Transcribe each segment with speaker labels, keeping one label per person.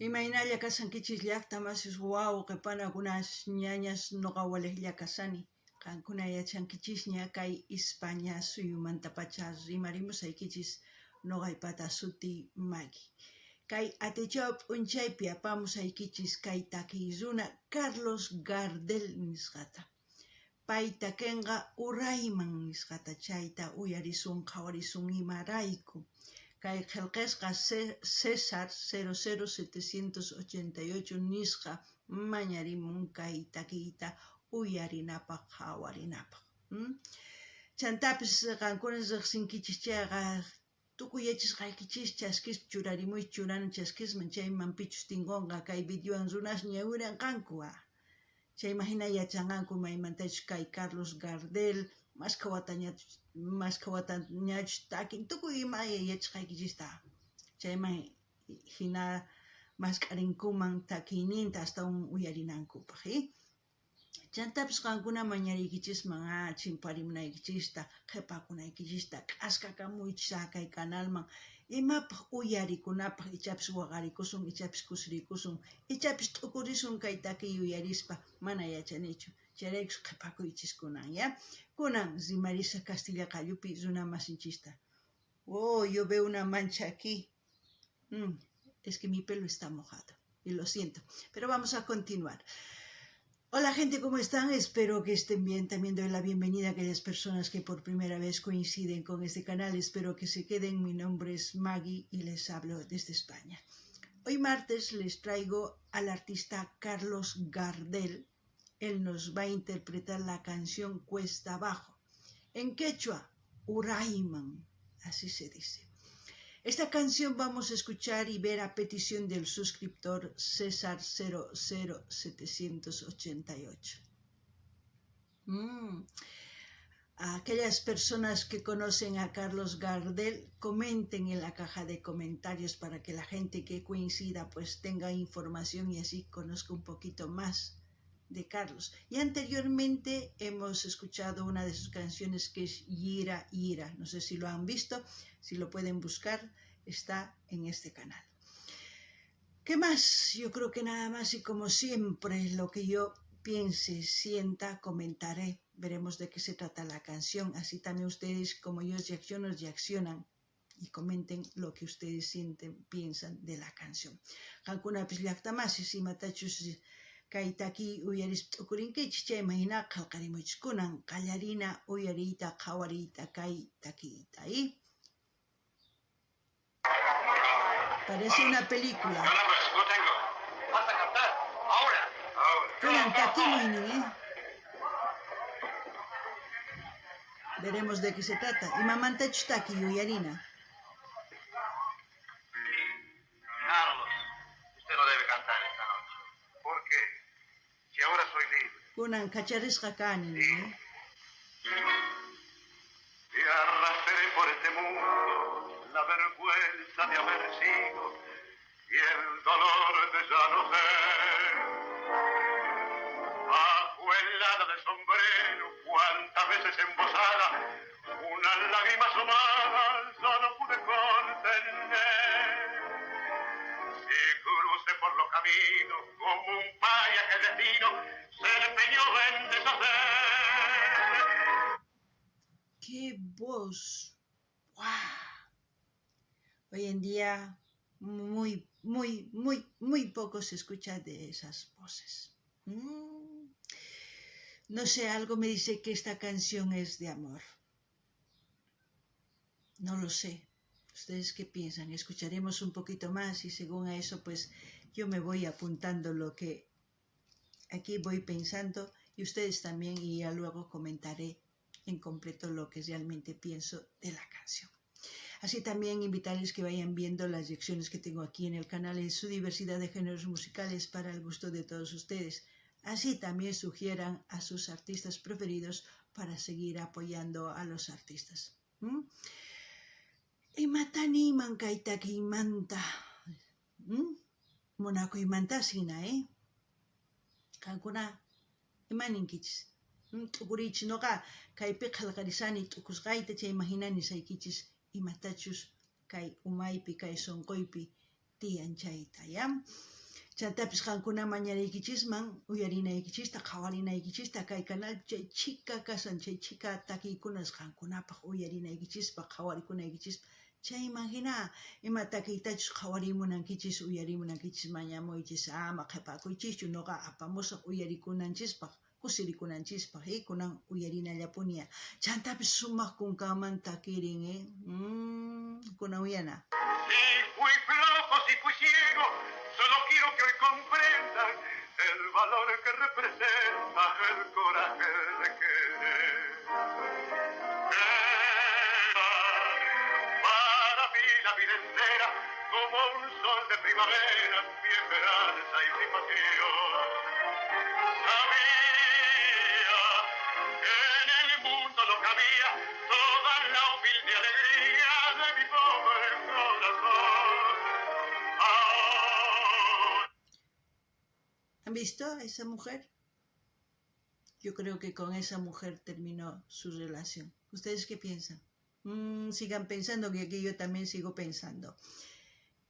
Speaker 1: Imaynalla kasankichis llaqta masis wawqipanakunas ñañas noqawalejlla kasani. Qankuna yachankichisña kay España suyumanta pacha rimarimusaykichis noqaypata suti Maggie. Kay atichaw p'unchaypi apamusaykichis kay takiy runa Carlos Gardel nisqata. Pay takinqa urayman nisqata chayta uyarisun qhawarisun imarayku. Kay qillqisqa César 00788 nisqa mañarimun kay takiyta uyarinapaq qhawarinapaq. Chantapis qankunas riqsinkichis chayqa tukuyachisqaykichis chaskis churarimuy churana chaskisman chayman pichus tinkunqa kay videowan runas ñawiranqanku. Chayman hina yachanqanku maymantachus kay Carlos Gardel maskawatañachus takin tukuy imaya yachaqaykichista. Chayman hina mask'arinkuman takiyninta astawan uyarinankupaq. Chantapis qankuna mañariykichisman chimparimunaykichista, qhipakunaykichista, k'askakamuychis kay canalman imapaq uyarikunapaq ichapis waqarikusun, ichapis kusirikusun, ichapis t'ukurisun kay takiy uyarispa mana yachanichu. Chayraykus qhipakuychis kunan, Kunan rimarisa Castilla qallupi runa masinchista. Yo veo una mancha aquí. Es que mi pelo está mojado y lo siento, pero vamos a continuar. Hola gente, ¿cómo están? Espero que estén bien. También doy la bienvenida a aquellas personas que por primera vez coinciden con este canal. Espero que se queden. Mi nombre es Maggie y les hablo desde España. Hoy martes les traigo al artista Carlos Gardel. Él nos va a interpretar la canción Cuesta Abajo. En quechua, Urayman, así se dice. Esta canción vamos a escuchar y ver a petición del suscriptor César 00788. Aquellas personas que conocen a Carlos Gardel, comenten en la caja de comentarios para que la gente que coincida pues tenga información y así conozca un poquito más de Carlos. Y anteriormente hemos escuchado una de sus canciones que es Yira Yira. No sé si lo han visto, si lo pueden buscar, está en este canal. ¿Qué más? Yo creo que nada más, y como siempre lo que yo piense, sienta, comentaré. Veremos de qué se trata la canción. Así también ustedes, como yo, reaccionan y comenten lo que ustedes sienten, piensan de la canción. Hankuna pislakta más y si matachus kay taki uyaris t'ukurinkichis chayman hina qillqarimuchis kunan qallarina uyariyta qhawariyta kay takiyta. Parece una película.
Speaker 2: Lo tengo. Falta cantar. Ahora.
Speaker 1: Kunan takimuynin, Veremos de qué se trata. Imamantachus taki uyarina.
Speaker 2: Carlos, usted no debe cantar esta noche. ¿Por qué? Si ahora soy libre.
Speaker 1: Kunan kacharisqa kani,
Speaker 2: Y arrastré por este mundo la vergüenza de haber sido y el dolor de ya no ser. Bajo el ala del sombrero, cuántas veces embosada, una lágrima asomada ya no pude contener. Y crucé por los caminos como un paya que el destino se empeñó en deshacer.
Speaker 1: ¡Qué voz! ¡Wow! Hoy en día muy poco se escucha de esas voces. No sé, algo me dice que esta canción es de amor. No lo sé. ¿Ustedes qué piensan? Escucharemos un poquito más y según a eso pues yo me voy apuntando lo que aquí voy pensando y ustedes también, y ya luego comentaré en completo lo que realmente pienso de la canción. Así también invitarles que vayan viendo las lecciones que tengo aquí en el canal en su diversidad de géneros musicales para el gusto de todos ustedes. Así también sugieran a sus artistas preferidos para seguir apoyando a los artistas. Imataniman kay takiymanta. Munakuymanta sina, Kankuna imaninkichis. T'ukurichis noqa kaypi qillqarisani t'ukusqayta chayman hina nisaykichis imatachus kay umaypi, kay sunquypi tiyan chayta, ¿ya? Chantapis qankuna mañariykichisman, uyarinaykichista, qhawarinaykichista, kay canal chay chika kasan, chay chika takiykunas qankunapaq uyarinaykichispa, qhawarikunaykichispa, chayman hina ima takiytachus qhawarimunankichis, uyarimunankichis, mañamuychis, ama qhipakuychischu, nuqa apamusaq uyarikunanchispaq, kusirikunanchispaq, kunan uyarinallapunia. Chantapis sumaq kunkamanta takirin, kunan uyana.
Speaker 2: Si fui flojo, si fui ciego, solo quiero que hoy comprendan el valor que representa el coraje de querer. Para mí la vida entera, como un sol de primavera, mi esperanza y mi pasión. Sabía que en el mundo no cabía toda la humilde alegría de mi pobre corazón. Ahora...
Speaker 1: ¿Han visto a esa mujer? Yo creo que con esa mujer terminó su relación. ¿Ustedes qué piensan? Sigan pensando, que aquí yo también sigo pensando.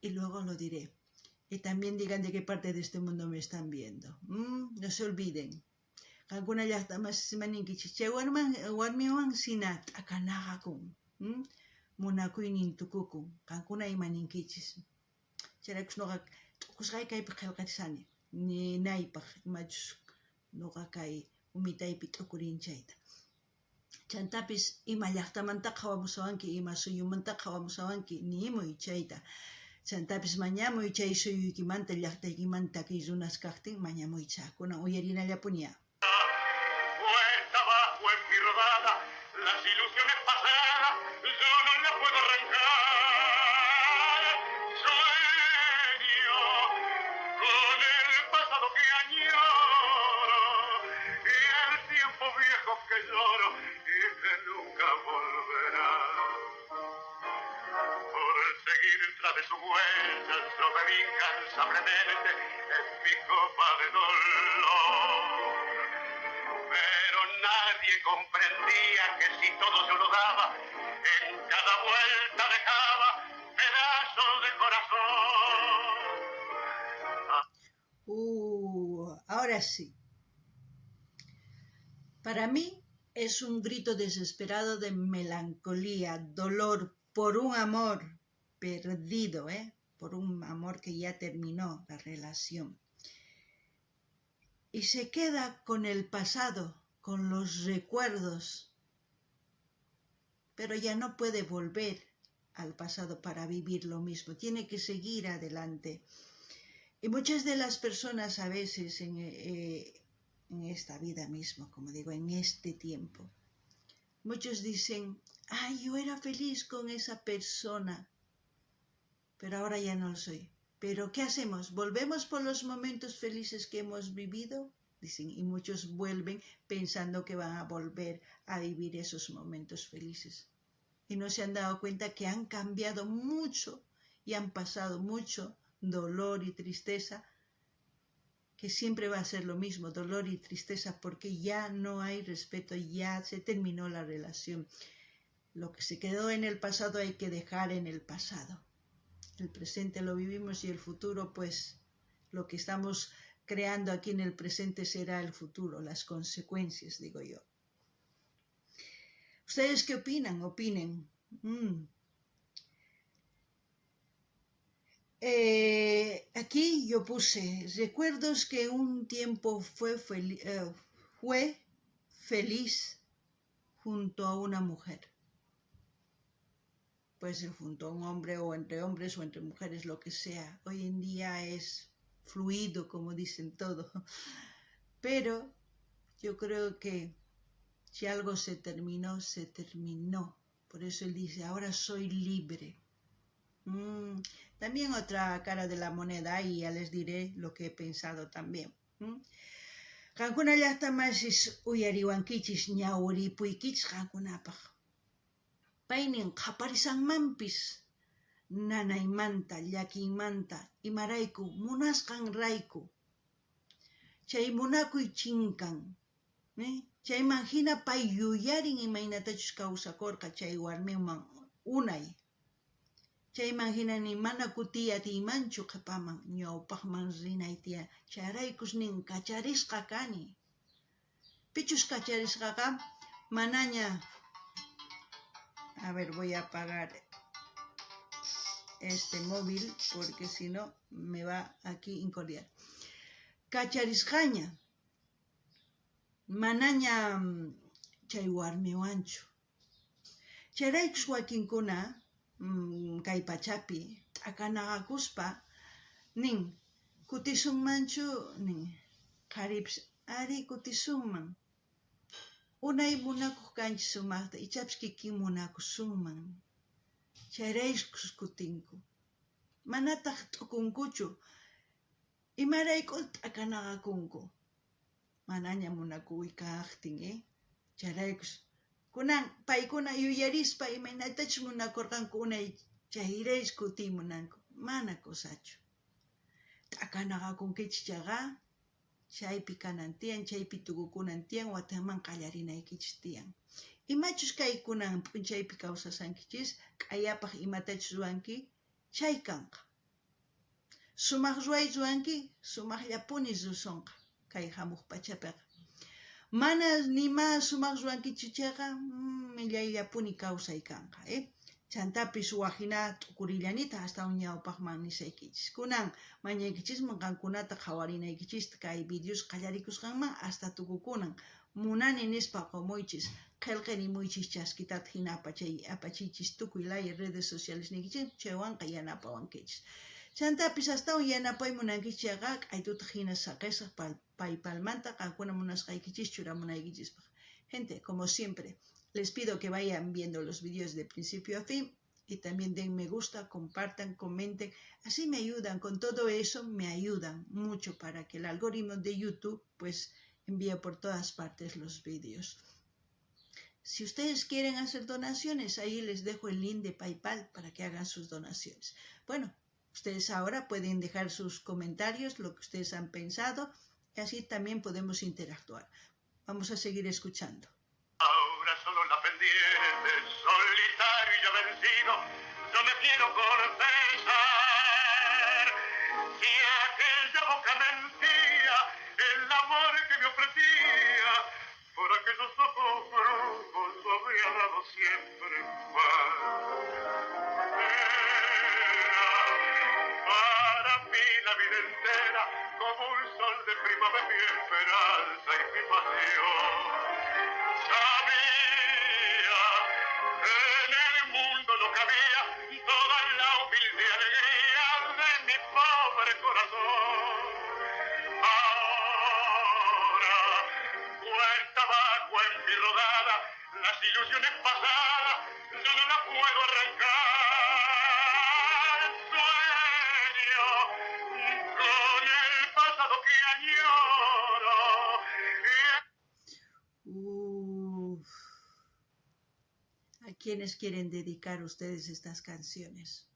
Speaker 1: Y luego lo diré. Y también digan de qué parte de este mundo me están viendo. No se olviden. Alguna ya está más maninkichi. Che warmiwan sinat akanagakun. Munakuinin tukukun. Kankuna y maninkichis. Cherakus noga kusgai kai pakhelqatisani. Ni naipaq machus noga kai umitaypi t'ukurinchayta. Chantapis ima llaqtamanta qawamusawanki, ima suyumanta qawamusawanki, nimuy chayta. Chantapis mañamuy chay suyuykimanta, llaqtaykimanta kay runas kaqtin, mañamuycha. Kunan uyarinallapunia.
Speaker 2: Cuesta abajo en mi rodada, las ilusiones pasadas, yo no las puedo arrancar. Sueño con el pasado que añoro y el tiempo viejo que lloro y que nunca volverá. Por seguir tras de su huella, yo bebí incansablemente en mi copa de dolor. Pero nadie comprendía que si todo se lo daba, en cada vuelta dejaba pedazos de corazón.
Speaker 1: Ahora sí. Para mí es un grito desesperado de melancolía, dolor por un amor perdido, por un amor que ya terminó la relación. Y se queda con el pasado, con los recuerdos, pero ya no puede volver al pasado para vivir lo mismo, tiene que seguir adelante. Y muchas de las personas a veces en esta vida mismo, como digo, en este tiempo, muchos dicen, yo era feliz con esa persona, pero ahora ya no lo soy. ¿Pero qué hacemos? ¿Volvemos por los momentos felices que hemos vivido? Dicen, y muchos vuelven pensando que van a volver a vivir esos momentos felices. Y no se han dado cuenta que han cambiado mucho y han pasado mucho dolor y tristeza, que siempre va a ser lo mismo, dolor y tristeza, porque ya no hay respeto, ya se terminó la relación. Lo que se quedó en el pasado hay que dejar en el pasado. El presente lo vivimos y el futuro, pues, lo que estamos creando aquí en el presente será el futuro, las consecuencias, digo yo. ¿Ustedes qué opinan? Opinen. Aquí yo puse recuerdos que un tiempo fue feliz junto a una mujer. Puede ser junto a un hombre o entre hombres o entre mujeres, lo que sea. Hoy en día es fluido, como dicen todo. Pero yo creo que si algo se terminó, se terminó. Por eso él dice, ahora soy libre. También otra cara de la moneda, y ya les diré lo que he pensado también. Qankuna llaqtamasis uyariwankichis ñawripuykichis qankunapaq. Paynin qaparisanmanpis nanaymanta, llakinmanta, imarayku, munasqanrayku. Chay munakuy chinkan. Chayman hina pay yuyarin imaynatachus kawsakurqa chay warmiman unay. Chayman hinani mana kutiya timanchu qhipaman ñawpaqman rinaytiya. Chayraykus nin kacharisqa kani. Pichus kacharisqaqa manaña. A ver, voy a apagar este móvil porque si no me va aquí incordiar. Kacharisqaña manaña chay warmiwanchu. Chayraykus wakinkuna kay pachapi t'akanaqakuspa nin kutisunmanchu nin qharipish ari kutisunman. Unay munakuq kanchis sumaqta ichapish kikin munakusunman. Chayraykus kutinku. Manataq t'ukunkuchu. Imaraykul t'akanaqakunku. Manaña munakuy kaqtin, Chayraykus kunan paykuna yuyarispa imaynatachus munakurqanku unay chayrays kutimunanku. Mana kusachu. T'akanaqakunkichis chaqa chaypi kanantiyan, chaypi tukukunan tiyan, watanman qallarinaykichis tiyan. Imachus kaykunan p'unchaypi kawsasankichis, k'ayapaq imatachus ruwanki, chay kanqa. Sumaq ruway ruwanki, sumaqllapuni rusunqa, kay hamuq pachapiqa. Mana nima sumaq ruwankichu chayqa, millayllapuni kawsay kanqa, Chantapis wahina t'ukurillanita hasta ñawpaqman nisaykichis. Kunan mañaykichisman qankunata qhawarinaykichis kay videos qallarikusqanman hasta tukukunan. Munani nispa qumuychis, qillqirimuychis chaskitata hina apachiychis tukuy laya redes sociales nikichis, chaywanqa yanapawankichis. Chantapis hasta yanapay munankichis chayqa k'aytuta hina saqisaq paypalmanta qankuna munasqaykichis churamunaykichispaq. Gente, como siempre, les pido que vayan viendo los vídeos de principio a fin y también den me gusta, compartan, comenten. Así me ayudan, con todo eso me ayudan mucho para que el algoritmo de YouTube pues envíe por todas partes los vídeos. Si ustedes quieren hacer donaciones, ahí les dejo el link de PayPal para que hagan sus donaciones. Bueno, ustedes ahora pueden dejar sus comentarios, lo que ustedes han pensado, y así también podemos interactuar. Vamos a seguir escuchando.
Speaker 2: Ahora solo la pendiente, solitario y ya vencido, yo me quiero confesar. Si aquella boca mentía, el amor que me ofrecía, por aquellos ojos brujos lo habría dado siempre en paz. Para mí la vida entera, como un sol de primavera, mi esperanza y mi pasión. Sabía que en el mundo no cabía toda la humilde alegría de mi pobre corazón. Ahora, cuesta abajo en mi rodada, las ilusiones pasadas, yo no las puedo arrancar. Sueño con el pasado que añoro.
Speaker 1: ¿A quiénes quieren dedicar ustedes estas canciones?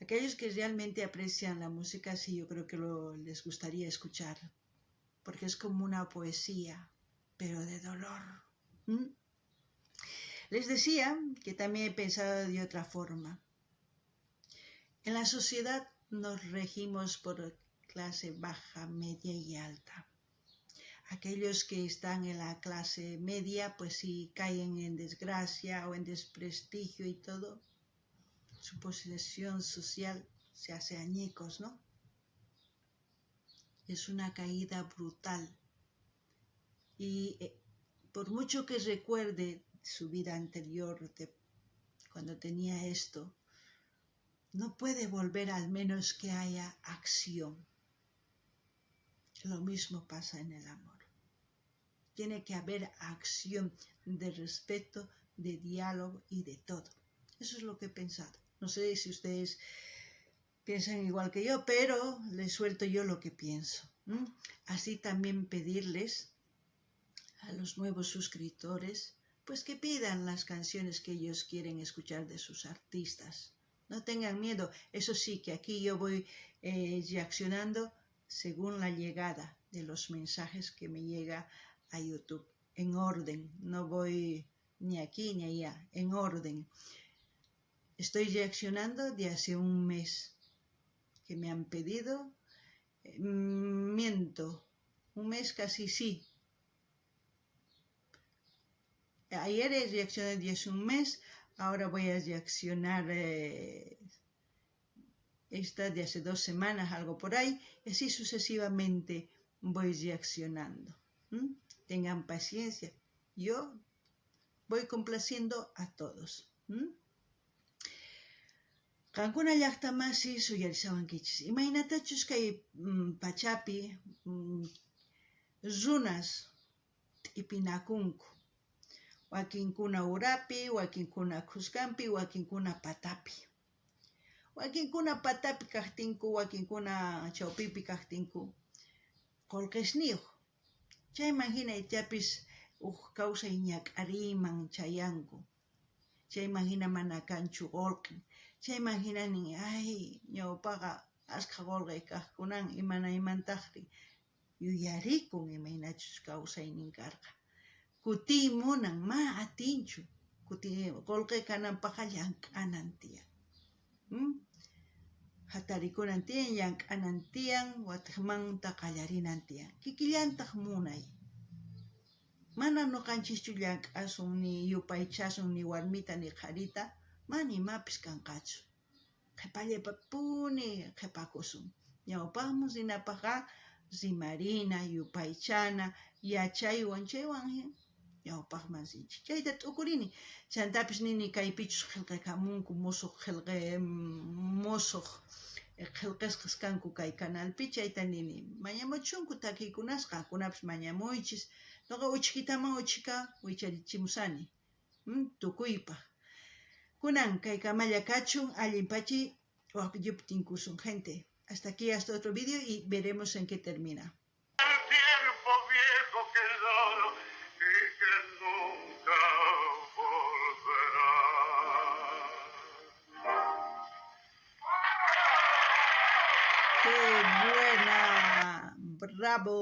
Speaker 1: Aquellos que realmente aprecian la música, sí, yo creo que les gustaría escuchar, porque es como una poesía, pero de dolor. Les decía que también he pensado de otra forma. En la sociedad nos regimos por clase baja, media y alta. Aquellos que están en la clase media, pues si caen en desgracia o en desprestigio y todo, su posición social se hace añicos, ¿no? Es una caída brutal. Y por mucho que recuerde su vida anterior, cuando tenía esto, no puede volver al menos que haya acción. Lo mismo pasa en el amor. Tiene que haber acción de respeto, de diálogo y de todo. Eso es lo que he pensado. No sé si ustedes piensan igual que yo, pero les suelto yo lo que pienso. Así también pedirles a los nuevos suscriptores, pues que pidan las canciones que ellos quieren escuchar de sus artistas. No tengan miedo. Eso sí, que aquí yo voy reaccionando según la llegada de los mensajes que me llega a YouTube, en orden, no voy ni aquí ni allá, en orden. Estoy reaccionando de hace un mes que me han pedido. Miento, un mes casi sí. Ayer reaccioné de hace un mes, ahora voy a reaccionar esta de hace 2 semanas, algo por ahí, y así sucesivamente voy reaccionando. Tengan paciencia, yo voy complaciendo a todos. Qankuna llaqtamasi suyarisawankichis. Imaynatachus kay pachapi runas t'ipinakunku. Wakinkuna urapi, wakinkuna qusqanpi, wakinkuna patapi. Wakinkuna patapi kaqtinku, wakinkuna chawpipi kaqtinku qullqisniyuq. Chayman hina ichapis kawsay ñak'ariman chayanku. Chayman hina mana kanchu qullqin. Chayman hinanin, ñawpaqa asqa qullqi kaqkunan imanaymantaqri yuyarikun imaynachus kawsaynin karqa. Kutiymunan, ma atinchu. Qullqi kananpaqa llank'anan tiyan. Hatarikunan tiyan, llank'anan tiyan, watiqmanta qallarinan tiyan. Kikillantaq munay. Mana nuqanchischu llank'asun, ni yupaychasun, ni warmita, ni qharita, mana imapis kanqachu. Qhipallaypapuni qhipakusun. Ñawpaqmun rinapaqa rimarina, yupaychana, yachaywan, chaywan ñawpaqman rinchik. Chayta t'ukurini. Chantapis nini kaypichus qillqikamunku musuq qillqisqas kanku kay canalpi, chayta nini mañamuchunku takiykunasqa, qankunapis mañamuychis. Nuqa uchkitaman uchka wicharichimusani, tukuypaq. Kunan kay kamalla kachun, allinpachi waqpillupi tinkusun, gente. Hasta aquí, hasta otro video y veremos en qué termina.
Speaker 2: El tiempo viejo quedó y que nunca volverá.
Speaker 1: ¡Qué buena! ¡Bravo!